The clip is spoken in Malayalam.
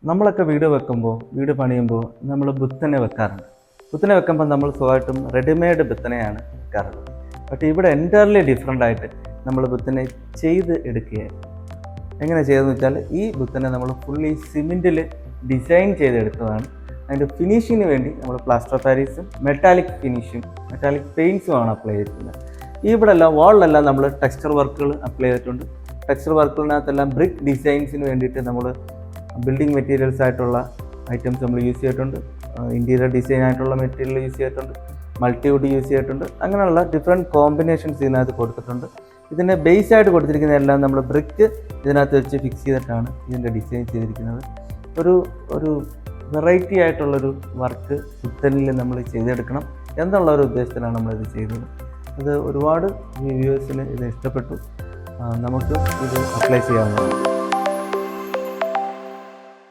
നമ്മളൊക്കെ വീട് വെക്കുമ്പോൾ വീട് പണിയുമ്പോൾ നമ്മൾ ബുത്തനെ വെക്കാറുണ്ട്. ബുത്തനെ വെക്കുമ്പോൾ നമ്മൾ സ്വന്തമായിട്ടും റെഡിമെയ്ഡ് ബുത്തനെയാണ് വെക്കാറുള്ളത്. പക്ഷേ ഇവിടെ എൻറ്റയർലി ഡിഫറെൻ്റ് ആയിട്ട് നമ്മൾ ബുത്തനെ ചെയ്ത് എടുക്കുകയാണ്. എങ്ങനെ ചെയ്തതെന്ന് വെച്ചാൽ ഈ ബുത്തനെ നമ്മൾ ഫുള്ളി സിമെൻറ്റിൽ ഡിസൈൻ ചെയ്തെടുത്തതാണ്. അതിൻ്റെ ഫിനിഷിങ്ങിന് വേണ്ടി നമ്മൾ പ്ലാസ്റ്റർ ഓഫ് പാരീസും മെറ്റാലിക് ഫിനിഷും മെറ്റാലിക് പെയിൻറ്റ്സുമാണ് അപ്ലൈ ചെയ്തിട്ടുള്ളത്. ഇവിടെല്ലാം വാളിലെല്ലാം നമ്മൾ ടെക്സ്ചർ വർക്കുകൾ അപ്ലൈ ചെയ്തിട്ടുണ്ട്. ടെക്സ്ചർ വർക്കുകളിനകത്തെല്ലാം ബ്രിക്ക് ഡിസൈൻസിന് വേണ്ടിയിട്ട് നമ്മൾ ബിൽഡിംഗ് മെറ്റീരിയൽസ് ആയിട്ടുള്ള ഐറ്റംസ് നമ്മൾ യൂസ് ചെയ്തിട്ടുണ്ട്. ഇൻറ്റീരിയർ ഡിസൈൻ ആയിട്ടുള്ള മെറ്റീരിയൽ യൂസ് ചെയ്തിട്ടുണ്ട്. മൾട്ടിവുഡ് യൂസ് ചെയ്തിട്ടുണ്ട്. അങ്ങനെയുള്ള ഡിഫറെൻറ്റ് കോമ്പിനേഷൻസ് ഇതിനകത്ത് കൊടുത്തിട്ടുണ്ട്. ഇതിൻ്റെ ബേസ് ആയിട്ട് കൊടുത്തിരിക്കുന്നതെല്ലാം നമ്മൾ ബ്രിക്ക് ഇതിനകത്ത് വെച്ച് ഫിക്സ് ചെയ്തിട്ടാണ് ഇതിൻ്റെ ഡിസൈൻ ചെയ്തിരിക്കുന്നത്. ഒരു വെറൈറ്റി ആയിട്ടുള്ളൊരു വർക്ക് ബുത്തനിൽ നമ്മൾ ചെയ്തെടുക്കണം എന്നുള്ള ഒരു ഉദ്ദേശത്തിലാണ് നമ്മളിത് ചെയ്തത്. അത് ഒരുപാട് വ്യൂവേഴ്സിന് ഇത് ഇഷ്ടപ്പെട്ടു. നമുക്ക് ഇത് അപ്ലൈ ചെയ്യാവുന്നതാണ്.